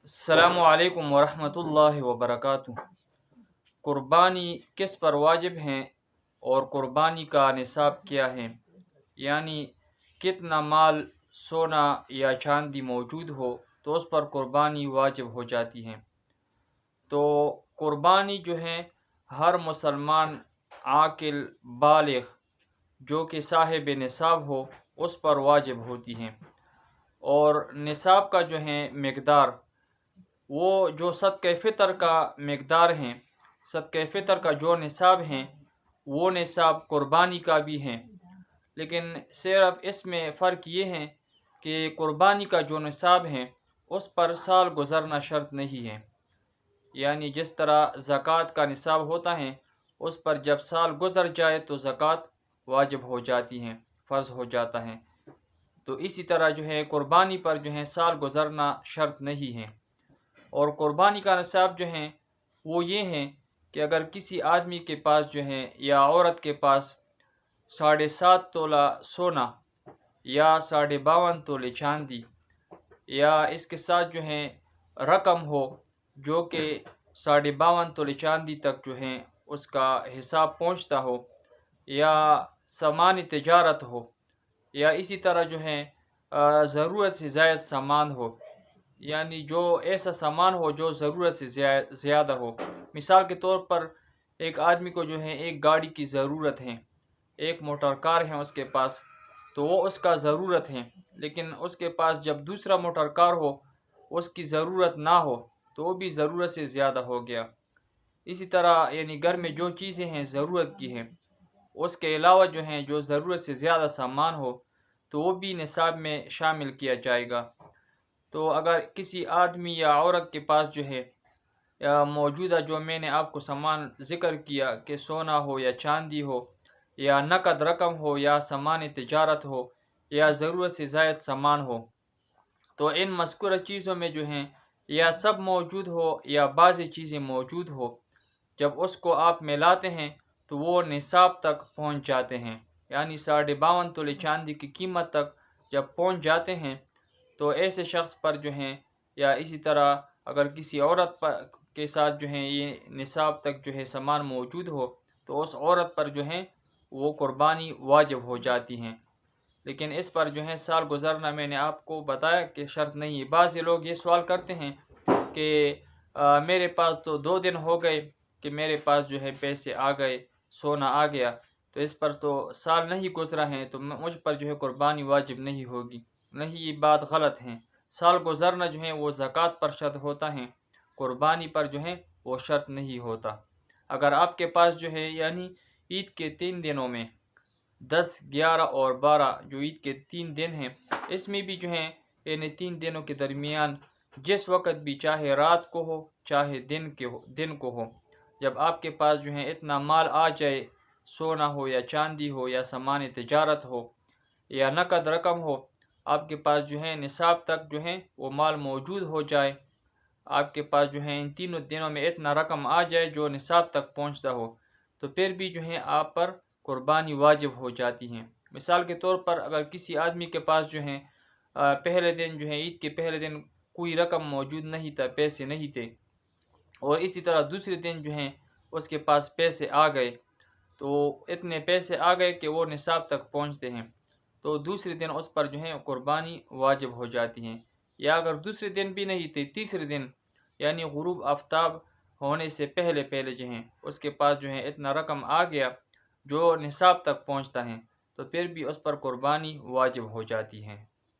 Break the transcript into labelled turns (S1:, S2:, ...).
S1: السلام علیکم ورحمۃ اللہ وبرکاتہ۔ قربانی کس پر واجب ہیں اور قربانی کا نصاب کیا ہے؟ یعنی کتنا مال، سونا یا چاندی موجود ہو تو اس پر قربانی واجب ہو جاتی ہے۔ تو قربانی جو ہے ہر مسلمان عاقل بالغ جو کہ صاحب نصاب ہو اس پر واجب ہوتی ہیں، اور نصاب کا جو ہے مقدار وہ جو صدقہ فطر کا مقدار ہیں، صدقہ فطر کا جو نصاب ہیں وہ نصاب قربانی کا بھی ہیں، لیکن صرف اس میں فرق یہ ہے کہ قربانی کا جو نصاب ہے اس پر سال گزرنا شرط نہیں ہے۔ یعنی جس طرح زکوٰۃ کا نصاب ہوتا ہے اس پر جب سال گزر جائے تو زکوٰۃ واجب ہو جاتی ہے، فرض ہو جاتا ہے، تو اسی طرح جو ہے قربانی پر جو ہے سال گزرنا شرط نہیں ہے۔ اور قربانی کا نصاب جو ہیں وہ یہ ہیں کہ اگر کسی آدمی کے پاس جو ہے یا عورت کے پاس 7.5 تولہ سونا یا 52.5 تولے چاندی یا اس کے ساتھ جو ہے رقم ہو جو کہ 52.5 تولے چاندی تک جو ہے اس کا حساب پہنچتا ہو، یا سامان تجارت ہو، یا اسی طرح جو ہے ضرورت سے زائد سامان ہو، یعنی جو ایسا سامان ہو جو ضرورت سے زیادہ ہو۔ مثال کے طور پر ایک آدمی کو جو ہے ایک گاڑی کی ضرورت ہے، ایک موٹر کار ہے اس کے پاس، تو وہ اس کا ضرورت ہے، لیکن اس کے پاس جب دوسرا موٹر کار ہو اس کی ضرورت نہ ہو تو وہ بھی ضرورت سے زیادہ ہو گیا۔ اسی طرح یعنی گھر میں جو چیزیں ہیں ضرورت کی ہیں، اس کے علاوہ جو ہیں جو ضرورت سے زیادہ سامان ہو تو وہ بھی نصاب میں شامل کیا جائے گا۔ تو اگر کسی آدمی یا عورت کے پاس جو ہے موجودہ جو میں نے آپ کو سامان ذکر کیا کہ سونا ہو یا چاندی ہو یا نقد رقم ہو یا سامان تجارت ہو یا ضرورت سے زائد سامان ہو، تو ان مذکورہ چیزوں میں جو ہیں یا سب موجود ہو یا بعضی چیزیں موجود ہو، جب اس کو آپ ملاتے ہیں تو وہ نصاب تک پہنچ جاتے ہیں، یعنی 52.5 تولے چاندی کی قیمت تک جب پہنچ جاتے ہیں تو ایسے شخص پر جو ہیں، یا اسی طرح اگر کسی عورت کے ساتھ جو ہیں یہ نصاب تک جو ہے سامان موجود ہو تو اس عورت پر جو ہے وہ قربانی واجب ہو جاتی ہیں، لیکن اس پر جو ہے سال گزرنا میں نے آپ کو بتایا کہ شرط نہیں ہے۔ بعض لوگ یہ سوال کرتے ہیں کہ میرے پاس تو 2 دن ہو گئے کہ میرے پاس جو ہے پیسے آ گئے، سونا آ گیا، تو اس پر تو سال نہیں گزرا ہے تو مجھ پر جو ہے قربانی واجب نہیں ہوگی۔ نہیں، یہ بات غلط ہے۔ سال گزرنا جو ہے وہ زکوٰۃ پر شرط ہوتا ہے، قربانی پر جو ہے وہ شرط نہیں ہوتا۔ اگر آپ کے پاس جو ہے یعنی عید کے 3 دنوں میں 10، 11 اور 12 جو عید کے 3 دن ہیں، اس میں بھی جو ہے یعنی 3 دنوں کے درمیان جس وقت بھی چاہے رات کو ہو چاہے دن کو ہو، جب آپ کے پاس جو ہے اتنا مال آ جائے، سونا ہو یا چاندی ہو یا سامان تجارت ہو یا نقد رقم ہو، آپ کے پاس جو ہے نصاب تک جو ہے وہ مال موجود ہو جائے، آپ کے پاس جو ہے ان 3 دنوں میں اتنا رقم آ جائے جو نصاب تک پہنچتا ہو، تو پھر بھی جو ہے آپ پر قربانی واجب ہو جاتی ہیں۔ مثال کے طور پر اگر کسی آدمی کے پاس جو ہے پہلے دن جو ہے عید کے پہلے دن کوئی رقم موجود نہیں تھا، پیسے نہیں تھے، اور اسی طرح دوسرے دن جو ہیں اس کے پاس پیسے آ گئے، تو اتنے پیسے آ گئے کہ وہ نصاب تک پہنچتے ہیں، تو دوسرے دن اس پر جو ہے قربانی واجب ہو جاتی ہیں۔ یا اگر دوسرے دن بھی نہیں تھے، تیسرے دن یعنی غروب آفتاب ہونے سے پہلے جو ہیں اس کے پاس جو ہے اتنا رقم آ گیا جو نصاب تک پہنچتا ہے، تو پھر بھی اس پر قربانی واجب ہو جاتی ہے۔